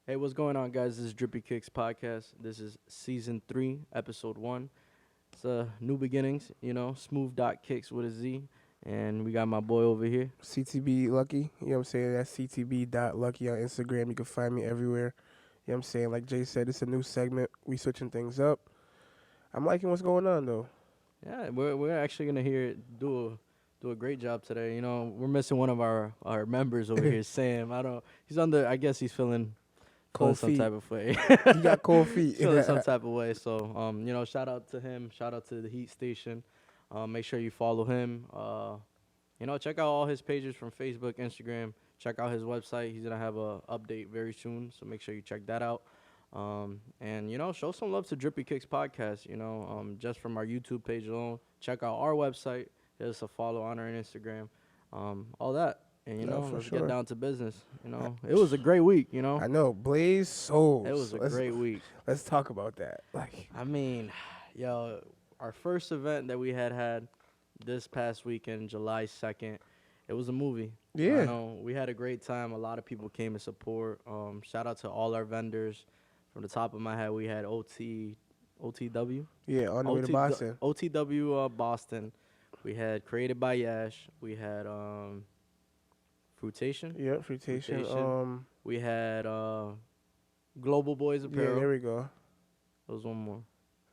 Hey, what's going on, guys? This is Drippy Kickz podcast. This is season 3, episode 1. It's new beginnings, smooth dot kicks with a Z. And we got my boy over here. CTB Lucky, you know what I'm saying? That's CTB.Lucky on Instagram. You can find me everywhere. You know what I'm saying? Like Jay said, it's a new segment. We switching things up. I'm liking what's going on, though. Yeah, we're actually gonna hear it do a great job today. We're missing one of our members over here, Sam. I guess he's feeling Cold some feet. type of way. You got cold feet. Feeling some type of way. So, shout out to him. Shout out to the Heat Station. Make sure you follow him. Check out all his pages from Facebook, Instagram. Check out his website. He's gonna have a update very soon, so make sure you check that out. And show some love to Drippy Kickz podcast. Just from our YouTube page alone. Check out our website. Give us a follow on our Instagram. All that. And, let's get down to business. It was a great week, I know. Blaze Souls. It was a great week. Let's talk about that. Our first event that we had this past weekend, July 2nd, it was a movie. Yeah. We had a great time. A lot of people came to support. Shout out to all our vendors. From the top of my head, we had OTW. Yeah, on the way to Boston. OTW Boston. We had Created by Yash. We had Fruitation. Yeah, Fruitation. We had Global Boys Apparel. Yeah, there we go. There was one more.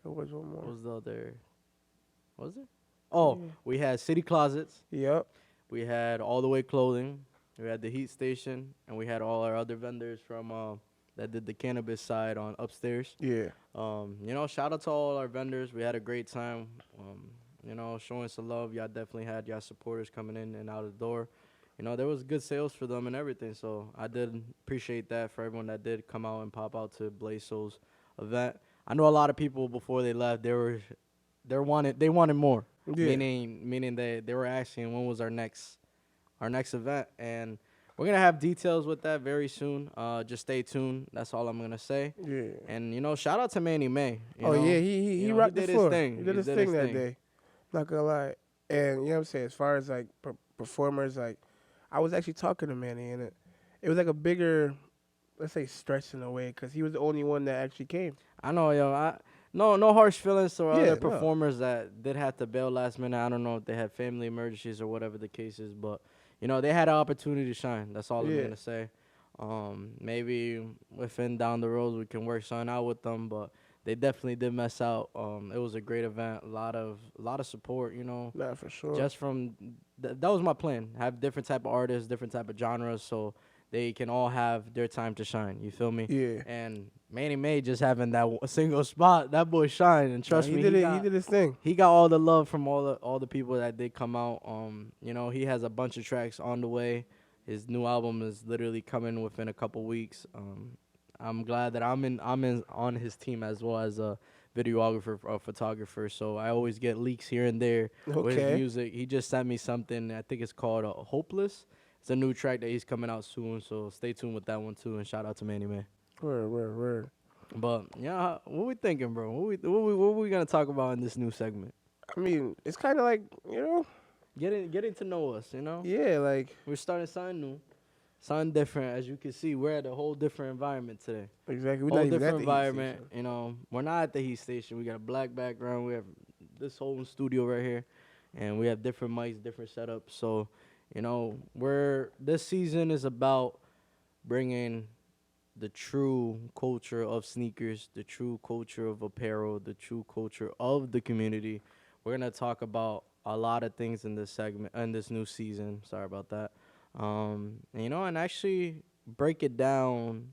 There was one more. What was the other? Was it? Oh, yeah. We had City Closets. Yep. We had All the Way Clothing. We had the Heat Station, and we had all our other vendors from that did the cannabis side on upstairs. Yeah. Shout out to all our vendors. We had a great time. Showing some love. Y'all definitely had y'all supporters coming in and out of the door. There was good sales for them and everything. So I did appreciate that for everyone that did come out and pop out to Blaze Soul's event. I know a lot of people before they left, they wanted more. Yeah. Meaning they were asking when was our next event, and we're gonna have details with that very soon. Just stay tuned. That's all I'm gonna say. Yeah. And shout out to Manny May. Yeah, he rocked the floor. His thing. He did his thing that day. Not gonna lie. And you know what I'm saying, as far as like performers, like I was actually talking to Manny, and it was like a bigger, let's say, stretch in a way, because he was the only one that actually came. I know, no harsh feelings to other performers that did have to bail last minute. I don't know if they had family emergencies or whatever the case is, but they had an opportunity to shine. That's all I'm gonna say. Maybe within down the road we can work something out with them, but they definitely did mess out. It was a great event, a lot of support. Nah, for sure. Just from that was my plan. Have different type of artists, different type of genres, so they can all have their time to shine. You feel me? Yeah. And Manny May just having that single spot, that boy shine. And trust me, he did his thing. He got all the love from all the people that did come out. He has a bunch of tracks on the way. His new album is literally coming within a couple weeks. I'm glad that I'm in on his team as well as a videographer, a photographer. So I always get leaks here and there with his music. He just sent me something. I think it's called Hopeless. It's a new track that he's coming out soon. So stay tuned with that one too. And shout out to Manny May. Word. But yeah, what we thinking, bro? What we gonna talk about in this new segment? I mean, it's kind of like getting to know us. Yeah, like we're starting something new. Something different. As you can see, we're at a whole different environment today. Exactly. Whole different environment. We're not at the Heat Station. We got a black background. We have this whole studio right here, and we have different mics, different setups. So, this season is about bringing the true culture of sneakers, the true culture of apparel, the true culture of the community. We're gonna talk about a lot of things in this segment, in this new season. Sorry about that. And actually break it down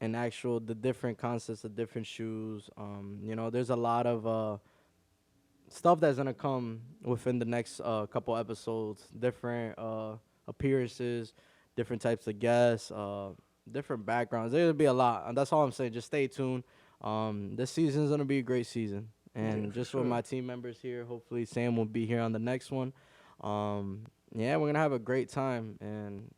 and the different concepts of different shoes. There's a lot of stuff that's gonna come within the next couple episodes. Different appearances, different types of guests, different backgrounds. There'll be a lot. And that's all I'm saying. Just stay tuned. This season's gonna be a great season. And Yeah, for just with sure. my team members here, hopefully Sam will be here on the next one. Yeah, we're gonna have a great time, and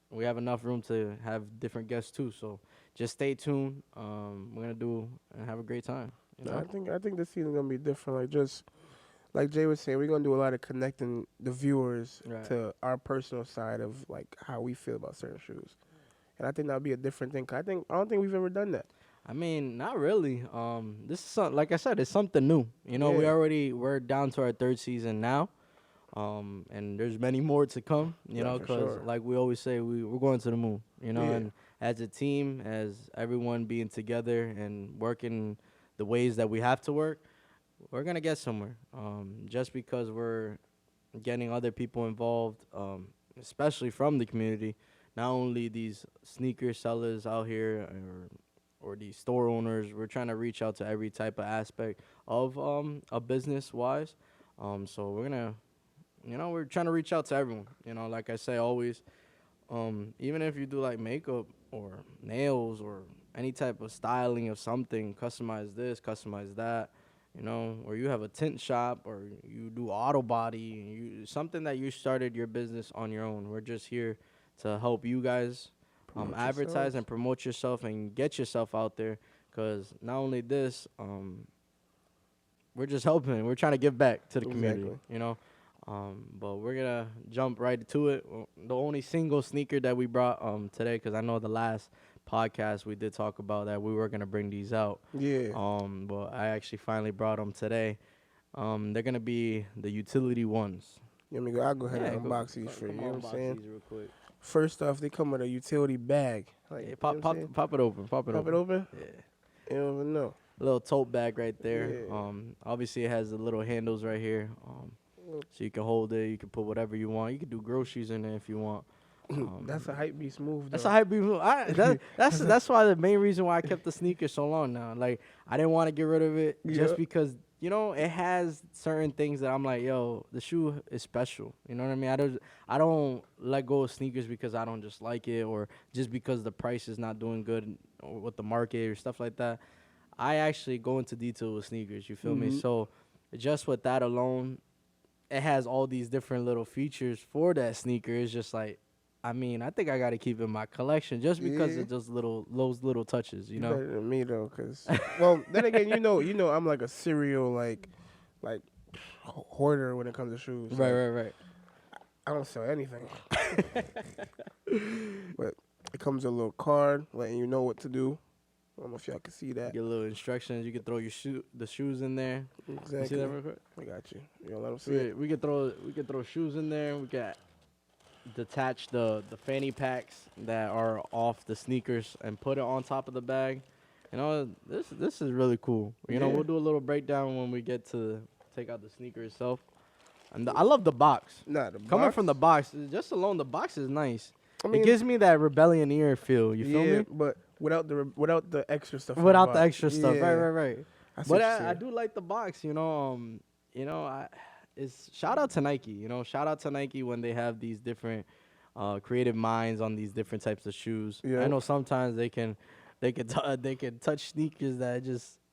we have enough room to have different guests too. So just stay tuned. We're gonna do and have a great time. You No, know. I think this season gonna be different. Like just like Jay was saying, we're gonna do a lot of connecting the viewers Right. to our personal side of like how we feel about certain shoes, and I think that'll be a different thing. 'Cause I don't think we've ever done that. I mean, not really. This is like I said, it's something new. You know, Yeah, we're down to our third season now. And there's many more to come. You no, know, for because sure. like we always say, we're going to the moon. You know, Yeah, and as a team, as everyone being together and working the ways that we have to work, we're gonna get somewhere. Just because we're getting other people involved, especially from the community, not only these sneaker sellers out here or these store owners. We're trying to reach out to every type of aspect of a business wise. So we're gonna, we're trying to reach out to everyone. You know, like I say always, even if you do like makeup or nails or any type of styling of something, customize this, customize that, or you have a tint shop or you do auto body, something that you started your business on your own. We're just here to help you guys promote advertise yourselves. and promote yourself and get yourself out there. Cause not only this, we're just helping. We're trying to give back to the community. Exactly. But we're gonna jump right to it. The only single sneaker that we brought today, cause I know the last podcast we did talk about that we were gonna bring these out. Yeah. But I actually finally brought them today. They're gonna be the utility ones. Let me go. I'll go ahead Yeah, and unbox these for you. come You know on, what I'm box saying? these real quick. First off, they come with a utility bag. Like, Yeah, you know pop, what I'm pop, saying? pop it open. Pop it Pop it open. open. Yeah. You don't even know. Little tote bag right there. Yeah. Obviously it has the little handles right here. So you can hold it. You can put whatever you want. You can do groceries in there if you want. That's a hype beast move. That's though. a hype move. That's why the main reason why I kept the sneaker so long now. Like I didn't want to get rid of it just Yeah. because it has certain things that I'm like, yo, the shoe is special. You know what I mean? I don't let go of sneakers because I don't just like it or just because the price is not doing good or with the market or stuff like that. I actually go into detail with sneakers. You feel me? Mhm. So just with that alone, it has all these different little features for that sneaker. It's just like, I mean, I think I got to keep it in my collection just because Yeah. of those little touches, You better than me though, cause then again, I'm like a serial like hoarder when it comes to shoes. Right, Like, right, right. I don't sell anything, but it comes with a little card letting you know what to do. I don't know if y'all can see that. Get a little instructions. You can throw the shoes in there. You see that Exactly. real quick? I got you. You don't let them see it. We could throw shoes in there. We can detach the fanny packs that are off the sneakers and put it on top of the bag. This is really cool. Yeah. We'll do a little breakdown when we get to take out the sneaker itself. And I love the box. Nah, the Coming box, from the box, just alone the box is nice. I mean, It gives me that rebellion ear feel. You feel yeah, me? but without the extra stuff. in Without the box. extra stuff, right, Yeah. right, right. I see But what you're I saying. do like the box. It's shout out to Nike. Shout out to Nike when they have these different creative minds on these different types of shoes. Yeah. I know sometimes they can touch sneakers that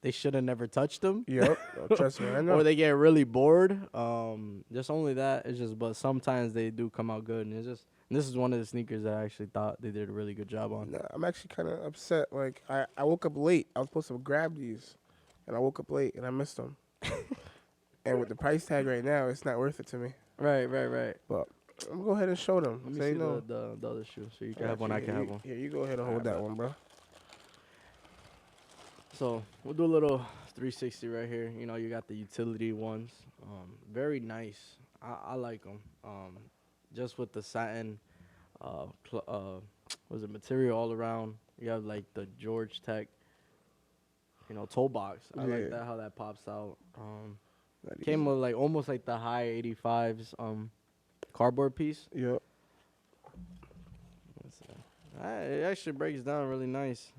they should have never touched them. Yep. Oh, trust me, I know. Or they get really bored. Just only that. It's just, but sometimes they do come out good, and this is one of the sneakers that I actually thought they did a really good job on. Nah, I'm actually kind of upset. Like, I woke up late. I was supposed to grab these, and I woke up late, and I missed them. And with the price tag right now, it's not worth it to me. Right, right, right. But I'm going to go ahead and show them. Let me Say see no. the other shoe, so you can I have got one, you. I can Here, have you- one. Here, you go ahead and hold that one, bro. So we'll do a little 360 right here. You got the utility ones. Very nice. I like them. Just with the satin, was it material all around? You have like the George Tech, toe box. I Yeah. like that how that pops out. Not Came easy. with like almost like the high 85s cardboard piece. Yep. It actually breaks down really nice.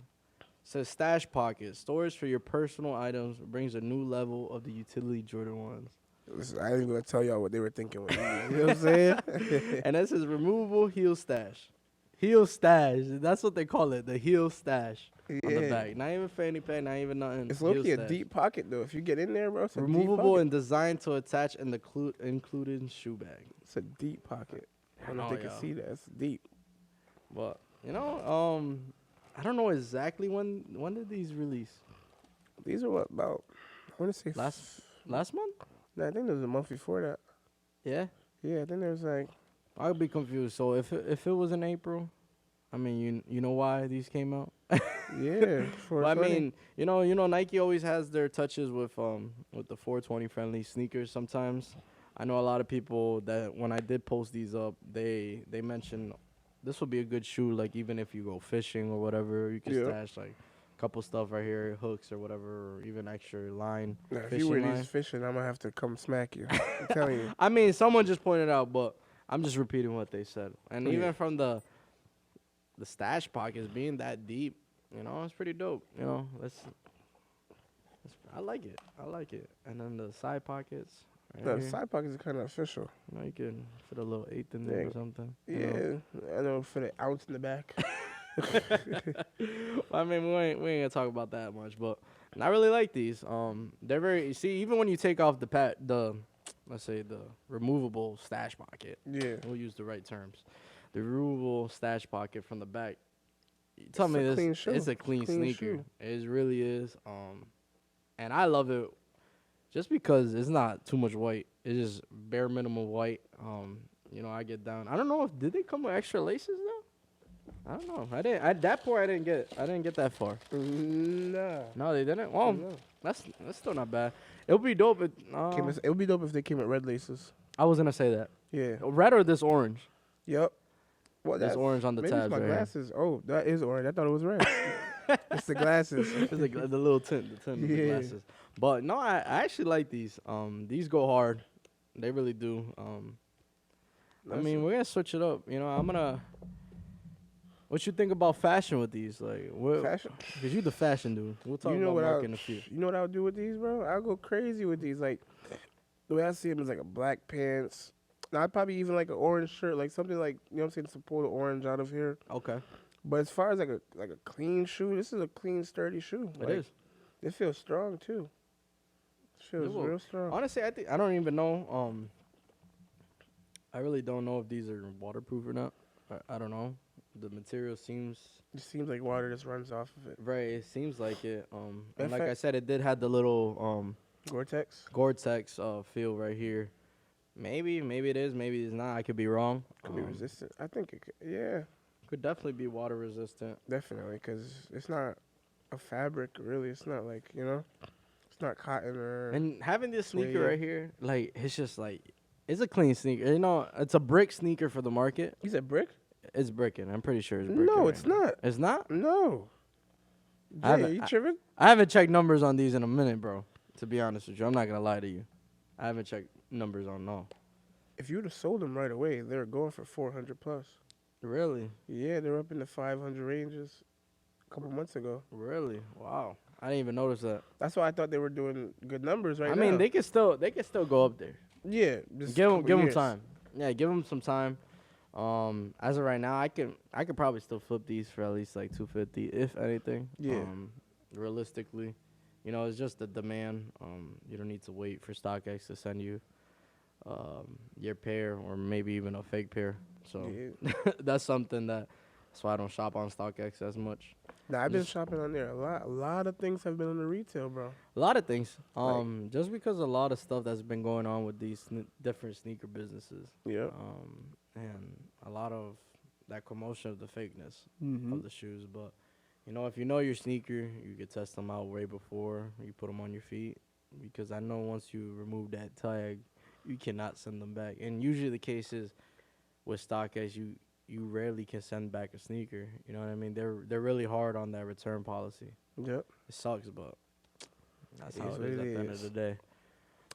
Says stash pocket, storage for your personal items, brings a new level of the utility Jordan ones. Listen, I ain't going to tell y'all what they were thinking with these. You know what I'm saying? And this is removable heel stash. heel stash. That's what they call it, the heel stash on the Yeah. back. Not even fanny pack, not even nothing. It's Heel low-key a stash. deep pocket, though. If you get in there, bro, it's a deep Removable pocket. and designed to attach in the included shoe bag. It's a deep pocket. I don't know know, if they can yo. see that. It's deep. But I don't know exactly when did these release. These are what, about, I want to say, Last month? no, I think there was a month before that. Yeah. Yeah, I think there was like, I'd be confused. So if it was in April, I mean you know why these came out. yeah. Well, I mean, you know, Nike always has their touches with the 420 friendly sneakers. Sometimes, I know a lot of people that when I did post these up, they mentioned this would be a good shoe. Like even if you go fishing or whatever, you can Yeah. stash like a couple stuff right here, hooks or whatever, or even extra line. Now, if you Fishing wear line. these fishing, I'm going to have to come smack you. I'm telling you. I mean, someone just pointed out, but I'm just repeating what they said. And Yeah. even from the stash pockets being that deep, you know, it's pretty dope. You know, I like it. I like it. And then the side pockets. Right No, the here, side pockets are kind of official. you know, you can fit a little eighth in there Yeah. or something. you Yeah. know. I know for the ounce in the back. Well, I mean, we ain't gonna talk about that much, but I really like these. They're very. You see, even when you take off let's say the removable stash pocket. Yeah. We'll use the right terms. The removable stash pocket from the back. You tell It's me a this. clean shoe. It's a clean Clean sneaker. shoe. It really is. And I love it just because it's not too much white. It's just bare minimum white. You know, I get down. I don't know if did they come with extra laces though. I don't know. I didn't. At that point, I didn't get that far. Nah. No, they didn't. Well, No. that's still not bad. It would be dope. It Would be dope if they came with red laces. I was gonna say that. Yeah. Red or this orange? Yep. Well, This that's orange on the maybe tabs. it's my right here. glasses. Oh, that is orange. I thought it was red. It's the glasses. It's the little tint, of the Yeah. glasses. But no, I actually like these. These go hard. They really do. I mean, we're gonna switch it up. You know, I'm gonna. What you think about fashion with these? Like, what? Fashion. Cause you the fashion dude. We'll talk You know about what Mark in a few. You know what I would do with these, bro? I'll go crazy with these. Like the way I see them is like a black pants. Now I'd probably even like an orange shirt, like something like you know what I'm saying, to pull the orange out of here. Okay, But as far as like a clean shoe, this is a clean, sturdy shoe. it is. It feels strong too. It feels It will. real strong. Honestly, I don't even know. I really don't know if these are waterproof or not. I don't know. The material seems It seems like water just runs off of it. right. It seems like it. And In like I fact- said, it did have the little Gore-Tex Gore-Tex feel right here. Maybe it is. Maybe it's not. I could be wrong. could be resistant. I think it could. Yeah, Could definitely be water resistant. definitely, because it's not a fabric really. It's not like it's not cotton or. And having this sneaker Suede. right here, like it's just like it's a clean sneaker. You know, it's a brick sneaker for the market. You said brick? It's bricking. I'm pretty sure it's bricking. No, right it's now. not. It's not. No. I Jay, haven't- you tripping? I haven't checked numbers on these in a minute, bro. To be honest with you, I'm not gonna lie to you. I haven't checked numbers on no. If you'd have sold them right away, they're going for 400 plus. Really, Yeah, they're up in the 500 ranges a couple months ago. really. Wow. I didn't even notice that. That's why I thought they were doing good numbers right I now. mean, they can still go up there. yeah, just Give couple them years. time. Yeah, give them some time. As of right now, I could probably still flip these for at least like 250, if anything. Yeah. Realistically, you know, it's just the demand. You don't need to wait for StockX to send you your pair or maybe even a fake pair. So Yeah. that's something that's why I don't shop on StockX as much. Nah, I've been Just- shopping on there a lot. A lot of things have been on the retail, bro. A lot of things. Like- Just because a lot of stuff that's been going on with these different sneaker businesses. Yeah. And a lot of that commotion of the fakeness Mm-hmm. of the shoes. But, you know, if you know your sneaker, you could test them out way before you put them on your feet. Because I know once you remove that tag, you cannot send them back. And usually the case is with StockX, you rarely can send back a sneaker. You know what I mean? They're really hard on that return policy. Yep. It sucks, but that's It how is it what is it at the end of is. the day.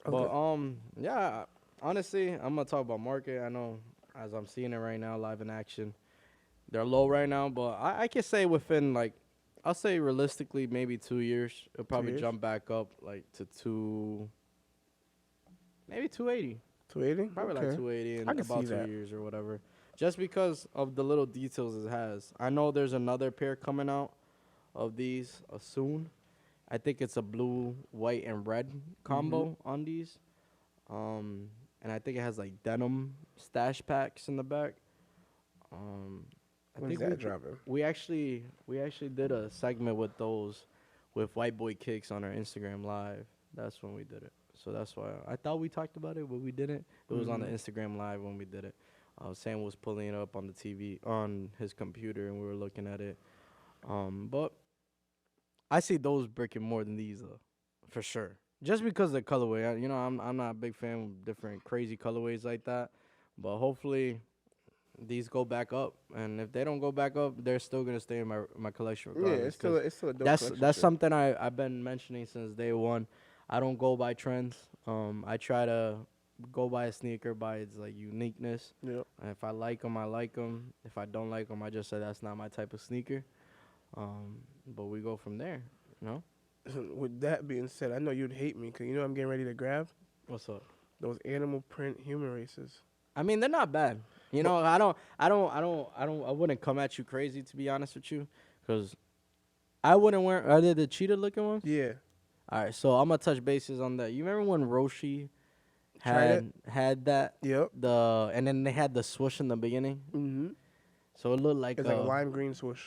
Okay. But yeah, honestly, I'm gonna talk about market. I know as I'm seeing it right now, live in action, they're low right now. But I can say within like, I'll say realistically, maybe 2 years, it'll probably years? jump back up like to maybe 280. 280? Probably Okay. like 280 in I can about see 2 that. years or whatever. just because of the little details it has. I know there's another pair coming out of these soon. I think it's a blue, white, and red combo on these. And I think it has like denim stash packs in the back. I When's think that dropping? we actually did a segment with those with White Boy Kicks on our Instagram live. That's when we did it. So that's why I thought we talked about it, but we didn't. It was on the Instagram live when we did it. Sam was pulling it up on the TV on his computer, and we were looking at it. But I see those bricking more than these, for sure. Just because of the colorway, I'm not a big fan of different crazy colorways like that. But hopefully these go back up, and if they don't go back up, they're still gonna stay in my collection Yeah, regardless. it's still a dope That's collection. that's too. something I've been mentioning since day one. I don't go by trends. I try to go by a sneaker by its like uniqueness. Yep. And if I like them, I like them. If I don't like them, I just say that's not my type of sneaker. But we go from there. You know With that being said, I know you'd hate me because you know I'm getting ready to grab what's up? those animal print human races. I mean, they're not bad. I wouldn't come at you crazy to be honest with you, because I wouldn't wear. Are they the cheetah looking ones? Yeah. All right, so I'm gonna touch bases on that. You remember when Roshi Tried had that Yep. and then they had the swoosh in the beginning, Mm-hmm. so it looked like It's like a lime green swoosh.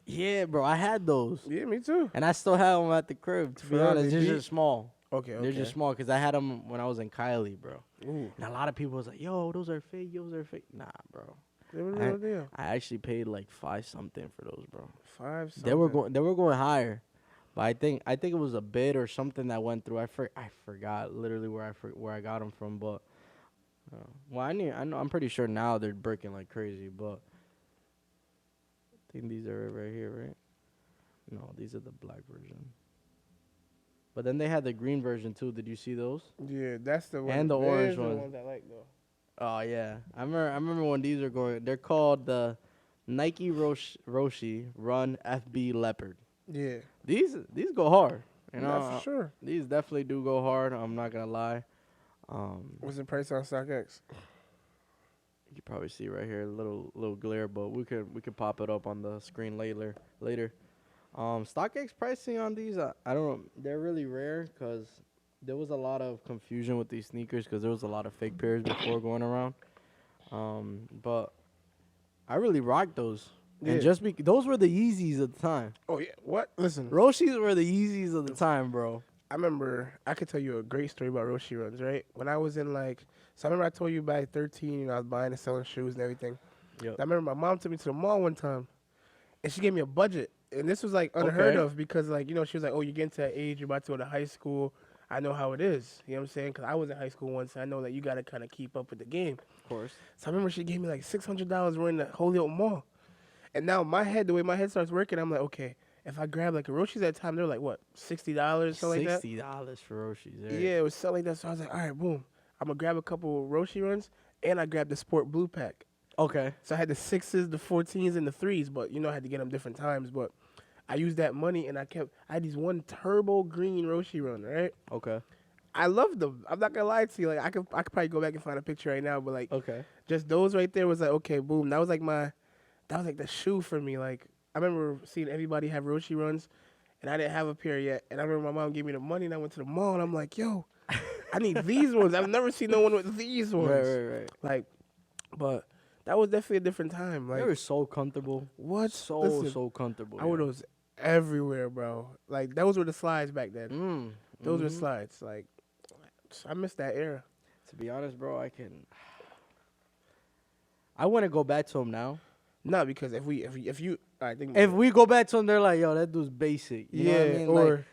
yeah, bro. I had those, Yeah, me too. and I still have them at the crib. To be For real, honest, they they're beat? just small. Okay, They're just small because I had them when I was in Kylie, bro. Ooh, And a lot of people was like, "Yo, those are fake. Those are fake." Nah, bro. they were I- real deal. I actually paid like 5 something for those, bro. 5 something. They were going higher, but I think it was a bid or something that went through. I forgot literally where I got them from, but well I know I'm pretty sure now they're breaking like crazy, but I think these are right here, right? No, these are the black version. But then they had the green version too. Did you see those? Yeah, that's the one. And the There's orange the ones. ones I like though. Oh yeah, I remember when these are going. They're called the Nike Roshi Run FB Leopard. Yeah, These go hard. You know, yeah, for sure. these definitely do go hard. I'm not gonna lie. What's the price on StockX? You can probably see right here, a little glare, but we could pop it up on the screen later. StockX pricing on these, I don't know. They're really rare because there was a lot of confusion with these sneakers because there was a lot of fake pairs before going around. But I really rocked those. Yeah. And just those were the Yeezys at the time. Oh yeah, what? Listen, Roshis were the Yeezys of the time, bro. I remember I could tell you a great story about Roshi runs. Right when I was in so I remember I told you by 13, I was buying and selling shoes and everything. Yep. I remember my mom took me to the mall one time, and she gave me a budget. And this was like unheard Okay. of because she was like, "Oh, you're getting to that age, you're about to go to high school. I know how it is." You know what I'm saying? Because I was in high school once, and I know that you got to kind of keep up with the game. Of course. So I remember she gave me like $600. We're in the Holyoke Mall, and now the way my head starts working, I'm like, okay, if I grab like a Roshis at the time, they're like what, $60, something like that. $60 for Roshis. Right? Yeah, it was something like that. So I was like, all right, boom, I'm gonna grab a couple Roshi runs, and I grabbed the Sport Blue pack. Okay. So I had the 6s, the 14s, and the 3s, but I had to get them different times. But I used that money, and I had these one turbo green Roshi run, right? Okay. I loved them. I'm not gonna lie to you. Like I could probably go back and find a picture right now, but like Okay. just those right there was like, okay, boom. That was like the shoe for me. Like I remember seeing everybody have Roshi runs, and I didn't have a pair yet. And I remember my mom gave me the money, and I went to the mall, and I'm like, yo, I need these ones. I've never seen no one with these ones. Right. Like, but that was definitely a different time. Like They were so comfortable. what? So Listen, so comfortable. I wore those everywhere, bro. Like those were the slides back then. Those were Mhm. slides. Like I miss that era. To be honest, bro, I want to go back to them now. No, because if you, I think If we go back to them, they're like, yo, that dude's basic. You know what I Yeah, mean? or-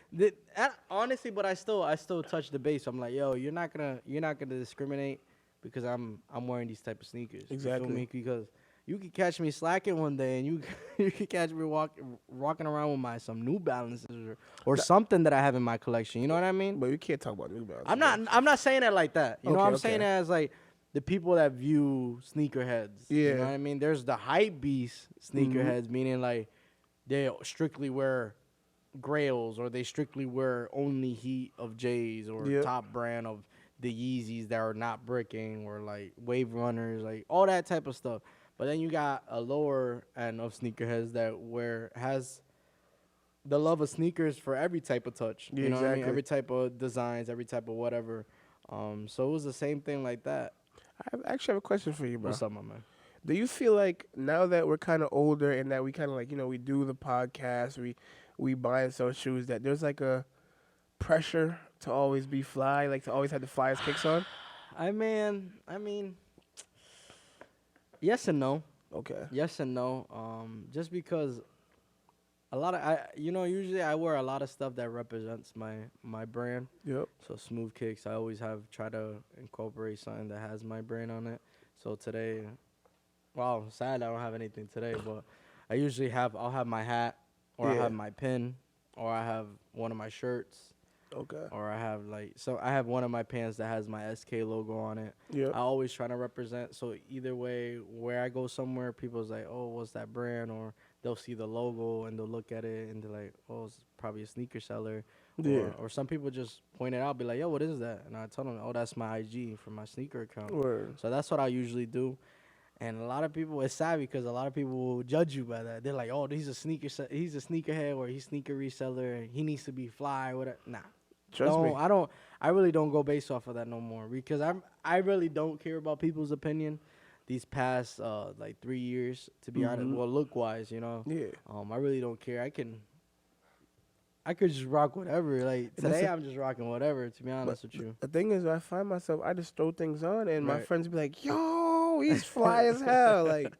honestly, but I still touch the base. I'm like, yo, you're not gonna discriminate because I'm wearing these type of sneakers. You feel Exactly. me? Because you could catch me slacking one day, and you could catch me walking around with some New Balances or something that I have in my collection. You know what I mean? but we can't talk about New Balance. I'm not saying it like that. You know, Okay, I'm saying it okay. as like the people that view sneakerheads. You Yeah. know what I mean? There's the hype beast sneakerheads, meaning like they strictly wear Grails or they strictly wear only Heat of J's or Yep. top brand of the Yeezys that are not bricking or like Wave Runners, like all that type of stuff. But then you got a lower end of sneakerheads that where has the love of sneakers for every type of touch. Yeah, You know what I mean? exactly. Every type of designs, every type of whatever. So it was the same thing like that. I actually have a question for you, bro. What's up, my man? Do you feel like now that we're kind of older and that we kind of like, we do the podcast, we buy and sell shoes, that there's like a pressure to always be fly, like to always have the flyest kicks on? I mean, yes and no. Okay. Yes and no. Just because a lot of usually I wear a lot of stuff that represents my brand. Yep. So Smooth Kicks, I always have try to incorporate something that has my brand on it. So today, well, sad I don't have anything today, but I usually I'll have my hat, or I Yeah. have my pin, or I have one of my shirts, Okay. or I have one of my pants that has my SK logo on it. Yep. I always try to represent. So either way, where I go somewhere, people's like, "Oh, what's that brand?" Or they'll see the logo and they'll look at it and they're like, "Oh, it's probably a sneaker seller." Yeah. Or some people just point it out, be like, "Yo, what is that?" And I tell them, "Oh, that's my IG for my sneaker account." Word. So that's what I usually do. And a lot of people, it's sad because a lot of people will judge you by that. They're like, "Oh, he's a sneakerhead, or he's sneaker reseller. He needs to be fly." Whatever. Nah, Trust me. I really don't go based off of that no more because I really don't care about people's opinion. These past like 3 years, to be honest, well, look wise, Yeah. I really don't care. I could just rock whatever. Like And that's today, a- I'm just rocking whatever. To be honest with you, The thing is, I find myself, I just throw things on, and my Right. friends be like, "Yo, he's fly as hell." Like,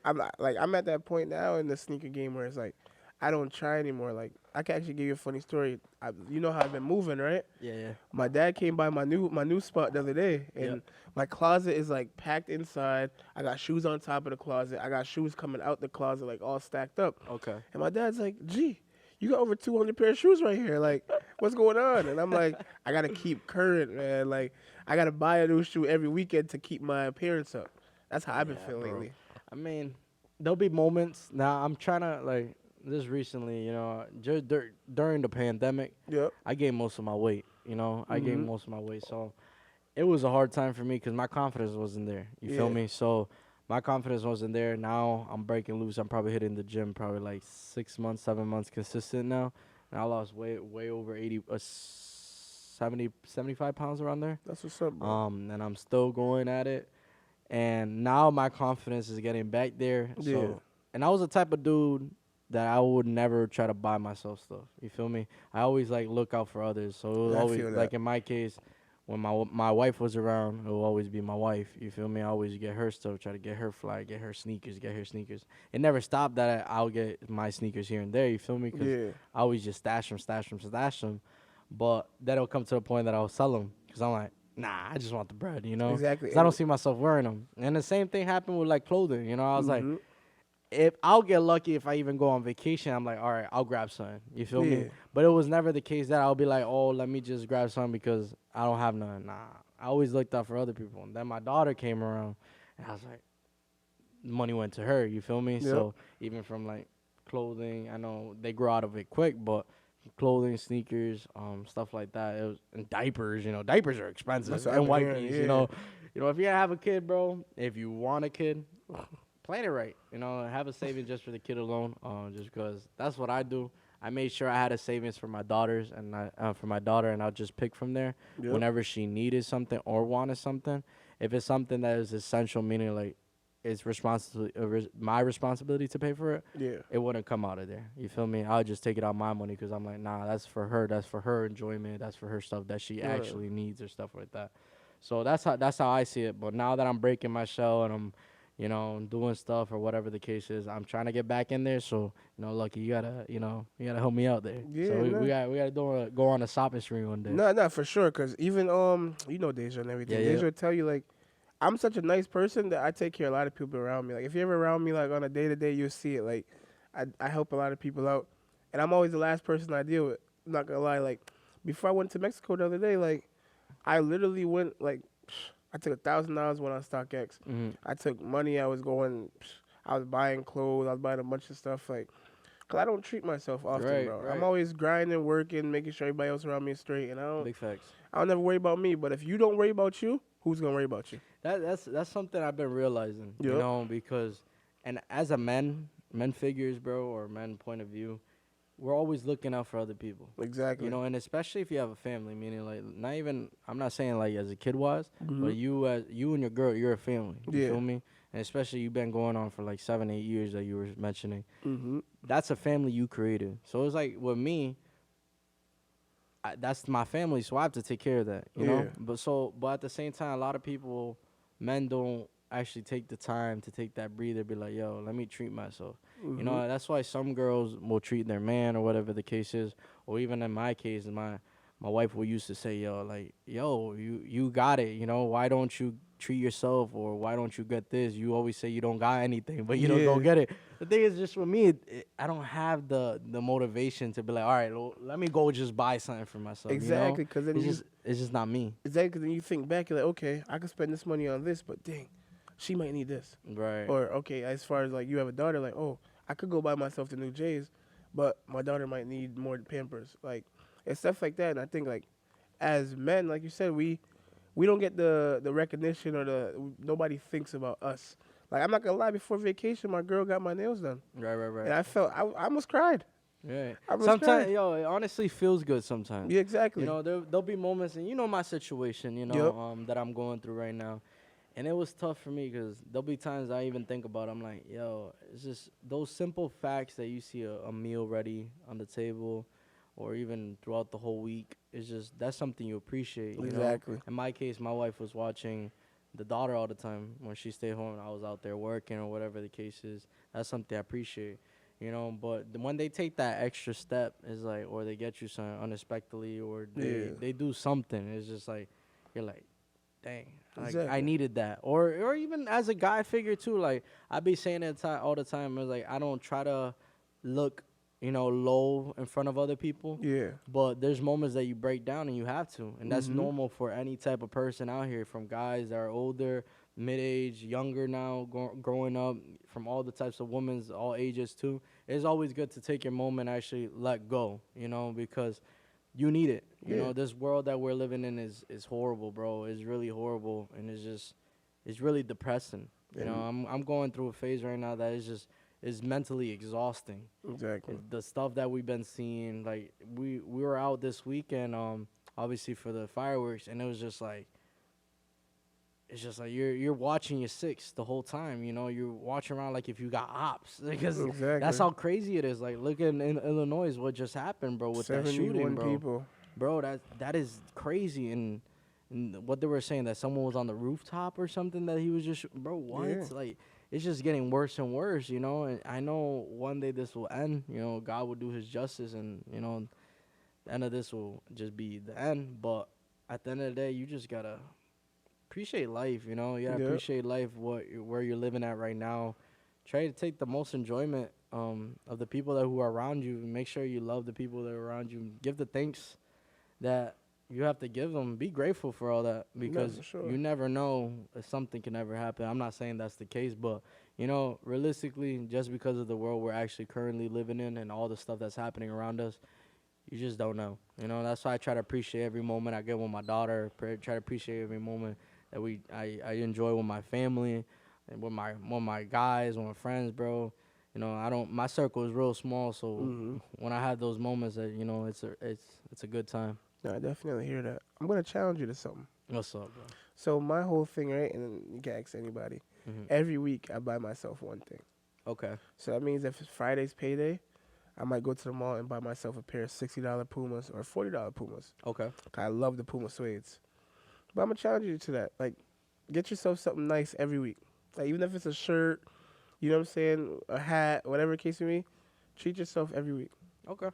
I'm at that point now in the sneaker game where it's like, I don't try anymore. Like, I can actually give you a funny story. You know how I've been moving, right? yeah. My dad came by my new spot the other day, and Yep. my closet is like packed inside. I got shoes on top of the closet. I got shoes coming out the closet, like all stacked up. Okay. And my dad's like, "Gee, you got over 200 pair of shoes right here. Like, what's going on?" And I'm like, "I gotta keep current, man. Like, I gotta buy a new shoe every weekend to keep my appearance up." That's how I've been Yeah, feeling bro. lately. I mean, there'll be moments. Now I'm trying to like this recently. Just during the pandemic, Yep. I gained most of my weight. I gained Mhm. most of my weight, so it was a hard time for me because my confidence wasn't there. You feel Yeah. me? So my confidence wasn't there. Now I'm breaking loose. I'm probably hitting the gym probably like 6 months, 7 months consistent now. And I lost way over 80, 70, 75 pounds around there. That's what's up, bro. And I'm still going at it. And now my confidence is getting back there. Yeah. So, and I was the type of dude that I would never try to buy myself stuff. You feel me? I always like look out for others. So it was I always feel that. like in my case, when my wife was around, it will always be my wife. You feel me? I always get her stuff, try to get her fly, get her sneakers. It never stopped that I'll get my sneakers here and there. You feel me? 'Cause Yeah. I always just stash them. But then it'll come to the point that I'll sell them because I'm like, nah, I just want the bread, Exactly. 'Cause I don't see myself wearing them. And the same thing happened with like clothing. I was like, Mhm. if I'll get lucky if I even go on vacation, I'm like, all right, I'll grab something. You feel Yeah. me? But it was never the case that I'll be like, oh, let me just grab something because I don't have none. Nah, I always looked out for other people. And then my daughter came around, and I was like, money went to her. You feel me? Yep. So even from like clothing, I know they grow out of it quick, but clothing, sneakers, stuff like that. It was, and diapers. Diapers are expensive. That's what And I've been white hearing, peas. yeah. If you have a kid, bro, if you want a kid, plan it right. Have a saving just for the kid alone. Just because that's what I do. I made sure I had a savings for my daughters and for my daughter, and I'll just pick from there Yep. whenever she needed something or wanted something. If it's something that is essential, meaning like it's my responsibility to pay for it, Yeah. it wouldn't come out of there. You feel me? I'll just take it out my money because I'm like, nah, that's for her. That's for her enjoyment. That's for her stuff that she Right. actually needs or stuff like that. So that's how I see it. But now that I'm breaking my shell and I'm doing stuff or whatever the case is, I'm trying to get back in there. So, Lucky, you gotta help me out there. Yeah, So we nah. gotta go on a shopping spree one day. No, for sure. Cause even Deja and everything. Yeah, yeah. Deja will tell you like, I'm such a nice person that I take care of a lot of people around me. Like if you're ever around me like on a day to day, you'll see it. Like I help a lot of people out, and I'm always the last person I deal with. I'm not gonna lie. Like before I went to Mexico the other day, like I literally went like I took $1,000 went on StockX. Mhm. I took money. I was buying clothes. I was buying a bunch of stuff like. Cause I don't treat myself often, Right, bro. right. I'm always grinding, working, making sure everybody else around me is straight, and Big facts. I'll never worry about me. But if you don't worry about you, who's gonna worry about you? That's something I've been realizing, you Yep. know, because and as a men figures, bro, or men point of view, we're always looking out for other people. You Exactly. know, and especially if you have a family, meaning like not even I'm not saying like as a kid wise, Mhm. but you and your girl, you're a family. You Yeah. feel me? And especially you've been going on for like 7, 8 years that you were mentioning. Mhm. That's a family you created. So it's like with me, that's my family, so I have to take care of that, you Yeah. know. But at the same time, a lot of people, men don't actually take the time to take that breather, be like, yo, let me treat myself. You Mhm. know, that's why some girls will treat their man or whatever the case is, or even in my case, my wife will used to say, yo, like, yo, you got it, you know, why don't you treat yourself or why don't you get this? You always say you don't got anything, but you don't go Yeah. get it. The thing is, just for me, I don't have the motivation to be like, all right, let me go just buy something for myself. You know, Exactly. Cause then it's just not me. exactly, then you think back, you're like, okay, I could spend this money on this, but dang, she might need this. Right. Or okay, as far as like you have a daughter, like, oh, I could go buy myself the new J's, but my daughter might need more Pampers, like, and stuff like that. And I think like as men, like you said, we don't get the recognition or nobody thinks about us. Like I'm not gonna lie, before vacation, my girl got my nails done, Right. Right. and Right. I almost cried. Right. I almost Sometimes, cried. yo, it honestly feels good sometimes. Yeah, You exactly. know, there'll be moments, and you know my situation, Yep. that I'm going through right now. And it was tough for me because there'll be times I even think about it, I'm like, yo, it's just those simple facts that you see a meal ready on the table or even throughout the whole week. It's just that's something you appreciate, you know? Exactly. In my case, my wife was watching the daughter all the time when she stayed home and I was out there working or whatever the case is. That's something I appreciate. You know, but when they take that extra step, is like, or they get you something unexpectedly, or Yeah. they do something. It's just like, you're like, dang, like I Exactly. needed that, or even as a guy figure too. Like I be saying it all the time. It's like I don't try to look, low in front of other people, Yeah. but there's moments that you break down and you have to, and that's Mhm. normal for any type of person out here, from guys that are older, mid-age, younger now, growing up, from all the types of women's, all ages too. It's always good to take your moment, and actually let go, because you need it. Yeah. This world that we're living in is horrible, bro. It's really horrible, and it's really depressing. And I'm going through a phase right now that is mentally exhausting. exactly. The stuff that we've been seeing, like we were out this weekend, obviously for the fireworks, and it was just like it's just like you're watching your six the whole time. You're watching around like if you got ops because that's Exactly. how crazy it is. Like look in Illinois, what just happened, bro, with that shooting, 71 bro. people. Bro, that is crazy. And what they were saying, that someone was on the rooftop or something, that he was just, bro, Yeah. what? Like, it's just getting worse and worse, And I know one day this will end. God will do His justice, and the end of this will just be the end. But at the end of the day, you just gotta appreciate life. You gotta Yep. appreciate life, where you're living at right now. Try to take the most enjoyment of the people who are around you. Make sure you love the people that are around you. Give the thanks that you have to give them. Be grateful for all that, No, because for sure. you never know if something can ever happen. I'm not saying that's the case, but realistically, just because of the world we're actually currently living in and all the stuff that's happening around us, you just don't know. That's why I try to appreciate every moment I get with my daughter. Try to appreciate every moment that I enjoy with my family and with my guys, with my friends, bro. I don't. My circle is real small, so Mhm. when I have those moments, that it's a good time. No, I definitely hear that. I'm gonna challenge you to something. What's up, bro? So my whole thing, right, and then you can ask anybody. Hmm. Every week I buy myself one thing. Okay. So that means if it's Friday's payday, I might go to the mall and buy myself a pair of $60 Pumas or $40 Pumas. Okay. I love the Puma suedes. But I'm gonna challenge you to that. Like, get yourself something nice every week. Like even if it's a shirt, you know what I'm saying, a hat, whatever the case may be, treat yourself every week. Okay.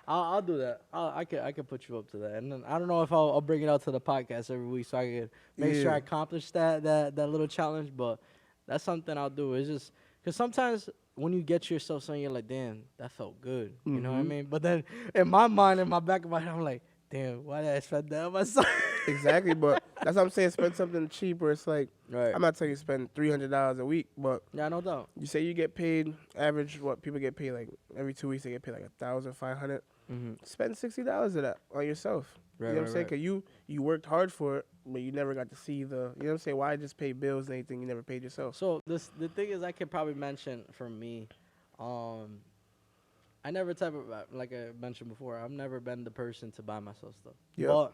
I'll do that. I can put you up to that, and then I don't know if I'll bring it out to the podcast every week so I can make sure Yeah. I accomplish that little challenge. But that's something I'll do. It's just because sometimes when you get yourself something, you're like, damn, that felt good. You know what I Mhm. mean? But then in my mind, in my back of my head, I'm like, damn, why did I spend that on myself? Exactly, but that's what I'm saying. Spend something cheap where it's like, Right. I'm not telling you to spend $300 a week, but Yeah, no doubt. you say you get paid average. What people get paid like every 2 weeks, they get paid like 1,500. Hmm. Spend $60 of that on yourself. Right, You know what right, I'm saying? right. Cause you worked hard for it, but you never got to see the. You know what I'm saying? Why just pay bills and anything you never paid yourself? So the thing is, I could probably mention for me, um, I never type of like I mentioned before. I've never been the person to buy myself stuff. Yep. But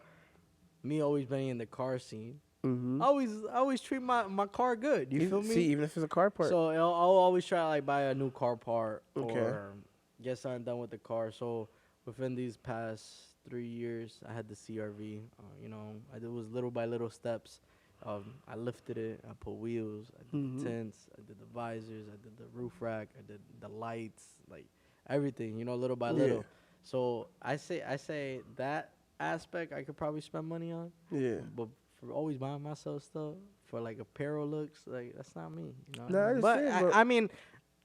me always being in the car scene, Mm-hmm. I always treat my car good. You feel See, me? even if it's a car part. So I'll always try to like buy a new car part Okay. or get something done with the car. So within these past 3 years, I had the CRV. You know, I did was little by little steps. I lifted it. I put wheels. I did Mhm. the tints. I did the visors. I did the roof rack. I did the lights. Like everything. You know, little by Yeah. little. So I say that aspect I could probably spend money on. Yeah. But for always buying myself stuff for like apparel looks, like that's not me. You know. No, I But understand, but I mean,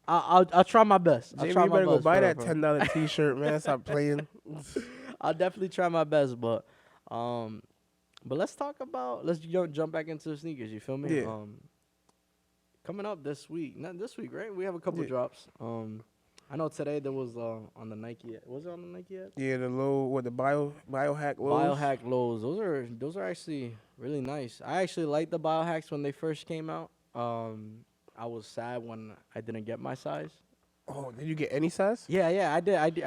I'll try my best. I'll Jamie, try you my better go best buy for that for- $10 T-shirt, man. Stop playing. I'll definitely try my best, but let's talk about jump back into the sneakers. You feel me? Yeah. Coming up this week, not this week, right? We have a couple Yeah. drops. I know today there was on the Nike. Was it on the Nike yet? Yeah, the biohack lows. Biohack lows. Those are actually really nice. I actually liked the biohacks when they first came out. I was sad when I didn't get my size. Oh, did you get any size? Yeah, I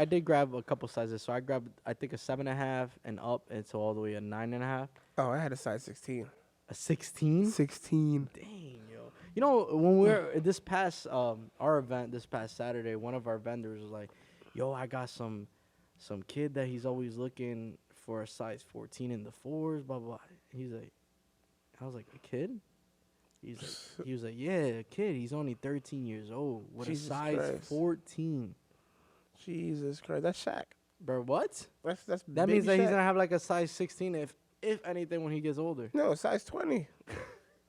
did grab a couple sizes. So I grabbed, I think, a 7.5 and up, and so all the way a 9.5, Oh, I had a size 16. a 16. 16. Dang, yo. You know, when we're this past our event this past Saturday, one of our vendors was like, "Yo, I got some kid that he's always looking for a size 14 in the fours, blah blah." He's like, I was like, "A kid?" He was like, "Yeah, a kid. He's only 13 years old with Jesus a size Christ. 14." Jesus Christ, that's Shaq. Bro, what? That's That baby means that he's Shaq. gonna have like a size 16 if anything when he gets older. No, size 20.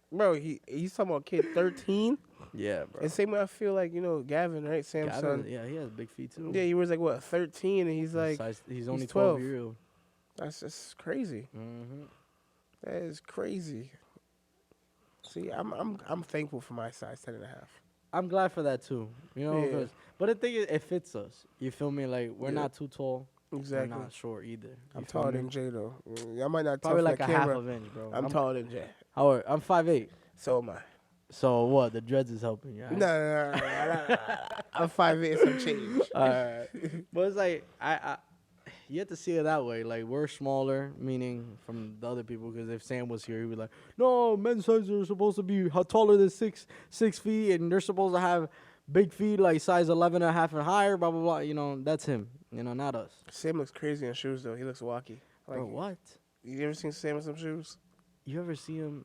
Bro, he's talking about kid 13. Yeah, bro. And same way I feel like, Gavin, right? Sam's Gavin, son. yeah, he has big feet too. Yeah, he was like, what, 13? And he's like, He's only 12. 12 years old. that's just crazy. Mm-hmm. That is crazy. See, I'm thankful for my size 10 and a half. I'm glad for that too. You know, Yeah. but the thing is, it fits us. You feel me? Like we're Yeah. not too tall. Exactly. We're not short either. You I'm feel taller me? than Jay, though. I might not tell Probably from like the a camera. half of inch, bro. I'm taller than Jay. I'm 5'8". So am I. So what? The dreads is helping you. Right? No. I'm 5'8" some change. All right. But it's like I you have to see it that way. Like we're smaller, meaning from the other people. Because if Sam was here, he'd be like, "No, men's sizes are supposed to be taller than 6 feet, and they're supposed to have big feet, like size 11 and a half and higher." Blah blah blah. You know, that's him. You know, not us. Sam looks crazy in shoes, though. He looks wacky. Like, Bro, what? You ever seen Sam in some shoes? You ever see him?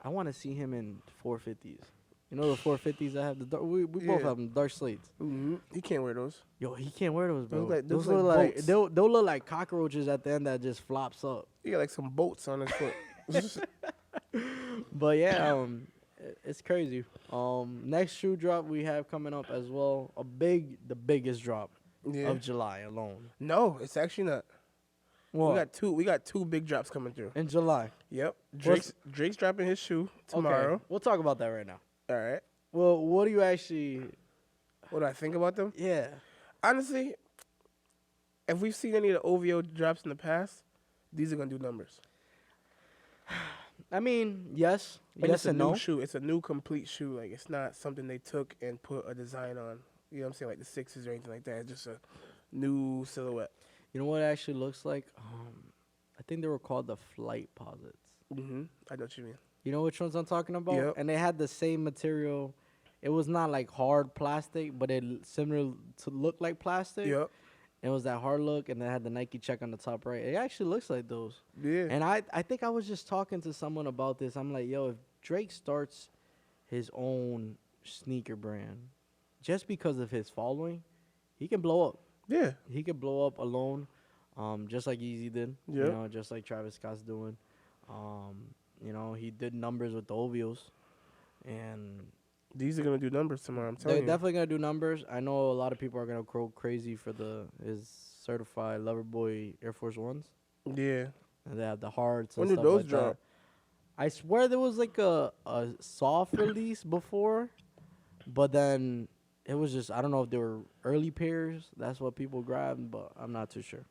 I want to see him in 450s. You know the 450s I have. We both Yeah. have them, dark slates. Mm-hmm. He can't wear those. Yo, he can't wear those, bro. Those like- those those look like like boats. they'll look like cockroaches at the end that just flops up. He got like some bolts on his foot. But yeah, it's crazy. Next shoe drop we have coming up as well. The biggest drop Yeah. of July alone. No, it's actually not. What? We got two big drops coming through. In July. Yep. What's- Drake's dropping his shoe tomorrow. Okay, we'll talk about that right now. All right. Well, what do you actually? What do I think about them? Yeah. Honestly, if we've seen any of the OVO drops in the past, these are gonna do numbers. I mean, yes, And yes it's a and new no. shoe. It's a new complete shoe. Like it's not something they took and put a design on. You know what I'm saying? Like the sixes or anything like that. It's just a new silhouette. You know what it actually looks like? I think they were called the Flight Posits. Mm-hmm. I know what you mean. You know which ones I'm talking about? Yep. And they had the same material. It was not like hard plastic, but it similar to look like plastic. Yep. It was that hard look, and they had the Nike check on the top right. It actually looks like those. Yeah. And I think I was just talking to someone about this. I'm like, yo, if Drake starts his own sneaker brand, just because of his following, he can blow up. Yeah. He could blow up alone, just like Yeezy did. You Yep. know, just like Travis Scott's doing. You know, he did numbers with the OVOs, and These are gonna do numbers tomorrow. I'm they're telling you. definitely gonna do numbers. I know a lot of people are gonna go crazy for his certified Loverboy Air Force Ones, Yeah. and they have the hearts. When and did stuff those like drop? That. I swear there was like a soft release before, but then it was just I don't know if they were early pairs. That's what people grabbed, but I'm not too sure.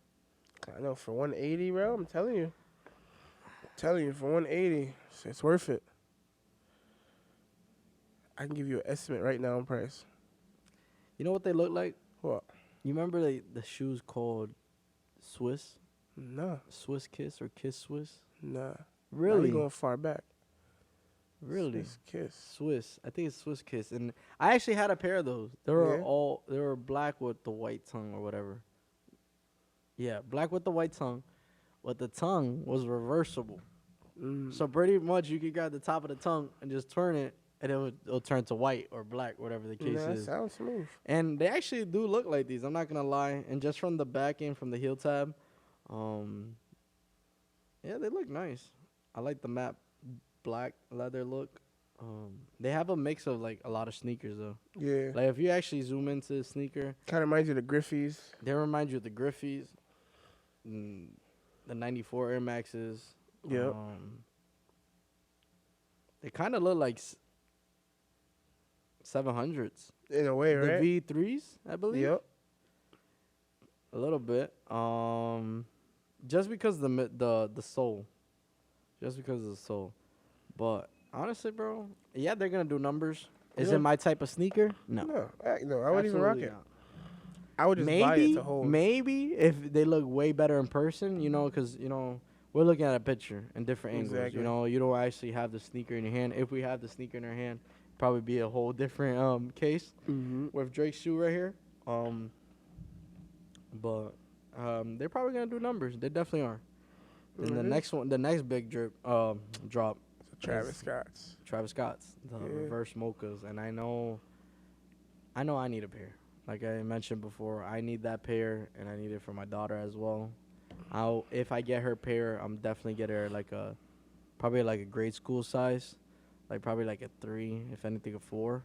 I know for 180, bro. I'm telling you for 180, it's worth it. I can give you an estimate right now on price. You know what they look like? What? You remember the shoes called Swiss? Nah, Swiss Kiss or Kiss Swiss? nah. Now we Really? going far back. Really? Swiss Kiss. Swiss. I think it's Swiss Kiss. And I actually had a pair of those. Yeah. They were black with the white tongue or whatever. Yeah, black with the white tongue. But the tongue was reversible. Mm. So pretty much you could grab the top of the tongue and just turn it and it'll turn to white or black, whatever the case Nah, that is. sounds smooth. And they actually do look like these. I'm not gonna lie. And just from the back end, from the heel tab, um, yeah, they look nice. I like the matte black leather look. They have a mix of like a lot of sneakers though. Yeah. Like if you actually zoom into the sneaker, Kind of reminds you of the Griffies. they remind you of the Griffeys, the '94 Air Maxes. Yep. They kind of look like 700s. In a way, The right? V3s, I believe. Yep. A little bit. Just because the sole, just because of the sole. But honestly, bro, yeah, they're gonna do numbers. Is Yeah. it my type of sneaker? No. No, I wouldn't even rock Absolutely it. not. I would just buy it to hold. Maybe if they look way better in person, because we're looking at a picture in different angles. Exactly. You don't actually have the sneaker in your hand. If we have the sneaker in our hand, probably be a whole different case Mm-hmm. with Drake's shoe right here. But they're probably gonna do numbers. They definitely are. And the Mhm. next one, the next big drop, Travis is Scott's. Travis Scott's, the Yeah. reverse mochas, and I know I need a pair. Like I mentioned before, I need that pair, and I need it for my daughter as well. If I get her pair, I'm definitely get her probably like a grade school size, like probably like a 3, if anything a 4.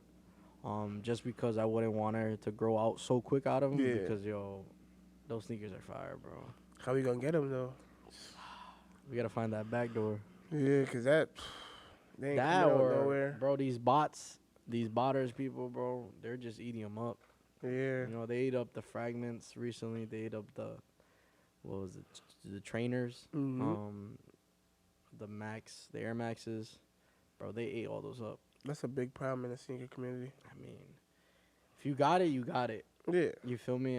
Just because I wouldn't want her to grow out so quick out of them Yeah. because those sneakers are fire, bro. How we gonna get him though? We gotta find that back door. Yeah, cause they ain't That coming out or nowhere. bro, these botters people, bro, they're just eating them up. Yeah. They ate up the fragments recently. They ate up what was it? The trainers, Mhm. the Air Maxes, bro. They ate all those up. That's a big problem in the sneaker community. I mean, if you got it, you got it. Yeah. You feel me?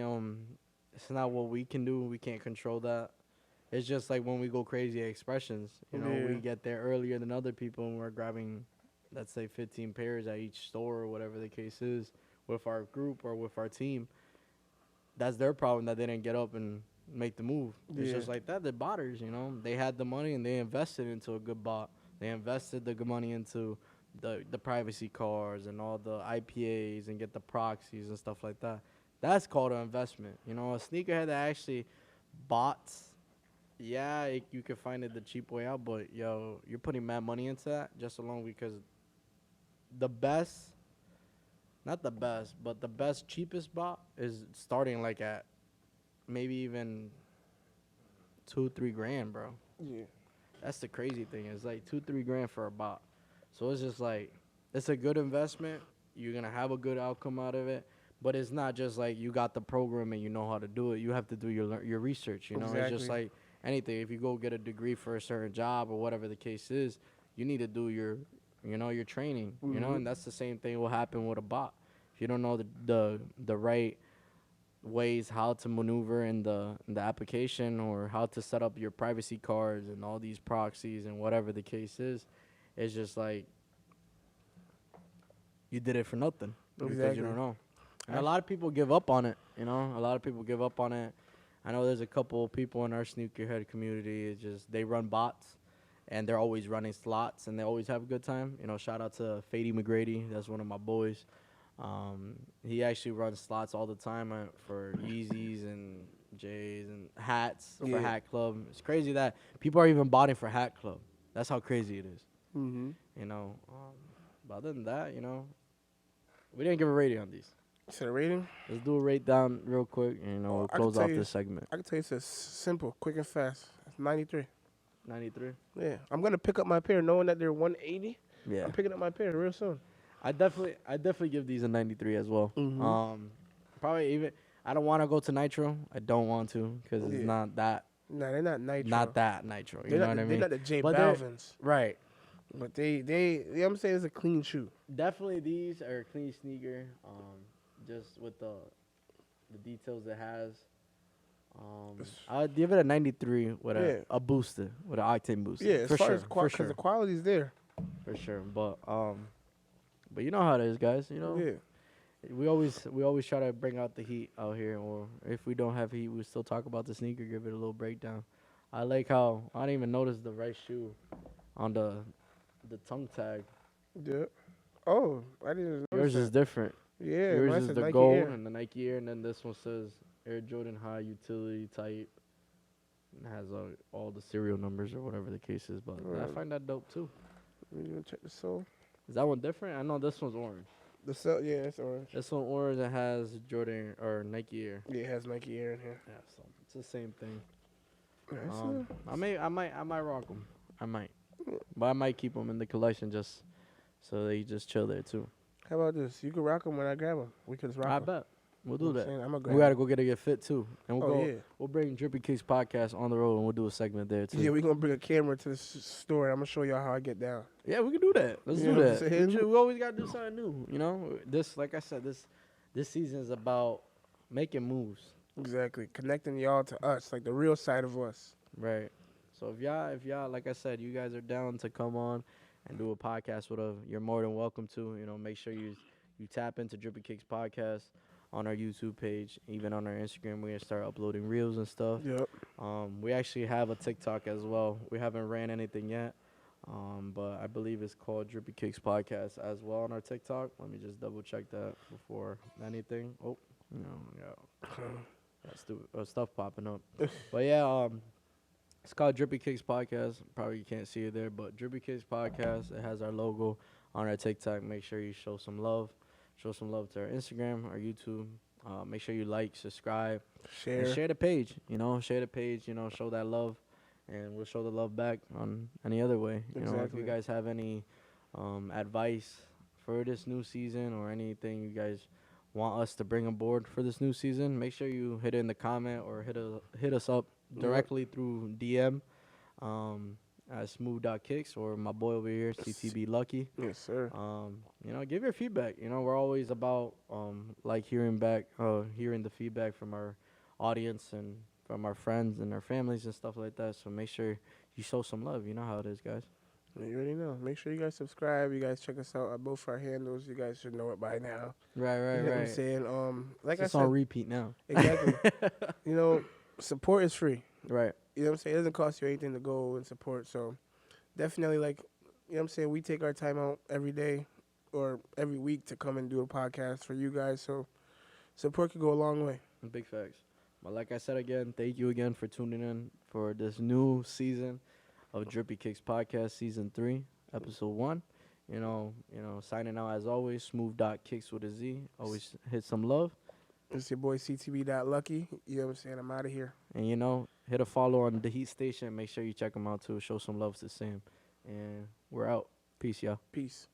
It's not what we can do. We can't control that. It's just like when we go crazy at expressions. Yeah. We get there earlier than other people, and we're grabbing, let's say, 15 pairs at each store or whatever the case is with our group or with our team. That's their problem that they didn't get up and make the move. It's Yeah. just like that. They're botters, They had the money and they invested into a good bot. They invested the good money into the privacy cards and all the IPAs and get the proxies and stuff like that. That's called an investment. A sneakerhead that actually bots. Yeah, you can find it the cheap way out, but you're putting mad money into that just alone because the best, not the best, but the best cheapest bot is starting like at maybe even 2-3 grand, bro. Yeah. That's the crazy thing. It's like 2-3 grand for a bot. So it's just like it's a good investment. You're gonna have a good outcome out of it. But it's not just like you got the program and you know how to do it. You have to do your research. It's Exactly. just like anything. If you go get a degree for a certain job or whatever the case is, you need to do your training. Mhm. And that's the same thing will happen with a bot. If you don't know the right ways how to maneuver in the application or how to set up your privacy cards and all these proxies and whatever the case is, it's just like you did it for nothing because Exactly. you don't know. And a lot of people give up on it. A lot of people give up on it. I know there's a couple of people in our sneakerhead community. It's just they run bots, and they're always running slots, and they always have a good time. Shout out to Fady McGrady. That's one of my boys. He actually runs slots all the time for Yeezys and J's and hats for Yeah. Hat Club. It's crazy that people are even botting for Hat Club. That's how crazy it is. Mhm. But other than that, we didn't give a rating on these. So the rating, Let's do a rate down real quick, and Oh, we'll I can close tell out you- this segment. I can tell you it's simple, quick and fast. It's 93. 93. Yeah. I'm gonna pick up my pair, knowing that they're 180. Yeah, I'm picking up my pair real soon. I definitely give these a 93 as well. Mhm. Probably even I don't want to go to Nitro. I don't want to because Yeah. it's not that Nah, they're not nitro. Not that nitro. You They're know not. what I They're mean? not the J But they're Balvins. right. But they. You know what I'm saying? It's a clean shoe. Definitely, these are a clean sneaker. Just with the details it has. I'd give it a 93 with Yeah. a booster, with an octane booster. Yeah, as for far sure, as for because sure, the quality's there. for sure. But you know how it is, guys. You know, Yeah. we always try to bring out the heat out here, or if we don't have heat, we still talk about the sneaker, give it a little breakdown. I like how I didn't even notice the right shoe on the tongue tag. Yeah. Oh, I didn't even Yours notice is that. different. Yeah, Yours mine is says the Nike gold Air. and the Nike Air, and then this one says Air Jordan High Utility Type. It has all the serial numbers or whatever the case is, but I Alright. find that dope too. Let me go check the sole. Is that one different? I know this one's orange. The sole, yeah, it's orange. This one orange and has Jordan or Nike Air. Yeah, it has Nike Air in here. Yeah, so it's the same thing. Nice. I might rock them. I might, but I might keep them in the collection just so they just chill there too. How about this? You can rock them when I grab them. We can just rock I them. bet we'll do that. I'm gonna We grab gotta 'em. go get a fit too, and we'll Oh go. yeah. We'll bring Drippy Kickz podcast on the road, and we'll do a segment there too. Yeah, we gonna bring a camera to the store. And I'm gonna show y'all how I get down. Yeah, we can do that. Let's You do know what I'm that. saying? We always gotta do something new. You know, like I said, this season is about making moves. Exactly. Connecting y'all to us, like the real side of us. Right. So if y'all, like I said, you guys are down to come on and do a podcast with us, you're more than welcome to. You know, make sure you tap into Drippy Kickz podcast on our YouTube page, even on our Instagram. We're gonna start uploading reels and stuff. Yep. We actually have a TikTok as well. We haven't ran anything yet, but I believe it's called Drippy Kickz podcast as well on our TikTok. Let me just double check that before anything. Oh, stuff popping up. But yeah, it's called Drippy Kickz podcast. Probably you can't see it there, but Drippy Kickz podcast. It has our logo on our TikTok. Make sure you show some love. Show some love to our Instagram, our YouTube. Make sure you like, subscribe, and Share. share the page. You know, share the page. You know, show that love, and we'll show the love back on any other way. You know, if Exactly. you guys have any advice for this new season or anything you guys want us to bring aboard for this new season, make sure you hit it in the comment or hit us up directly through DM at smooth.kicks or my boy over here, CTB Lucky. Yes, sir. You know, give your feedback. You know, we're always about like hearing the feedback from our audience and from our friends and our families and stuff like that. So make sure you show some love. You know how it is, guys. You already know. Make sure you guys subscribe. You guys check us out at both our handles. You guys should know it by now. Right, You know what I'm saying? Like It's I on said, repeat now. exactly. You know, support is free. Right. You know what I'm saying? It doesn't cost you anything to go and support. So definitely, like, you know what I'm saying? We take our time out every day or every week to come and do a podcast for you guys. So support could go a long way. Big facts. But like I said again, thank you again for tuning in for this new season of Drippy Kickz podcast, season 3, episode 1. You know, signing out as always, smooth.kicks with a Z. Always hit some love. It's your boy CTB.Lucky. You know what I'm saying? I'm out of here. And, you know, hit a follow on the Heat Station. Make sure you check them out, too. Show some love to Sam. And we're out. Peace, y'all. Peace.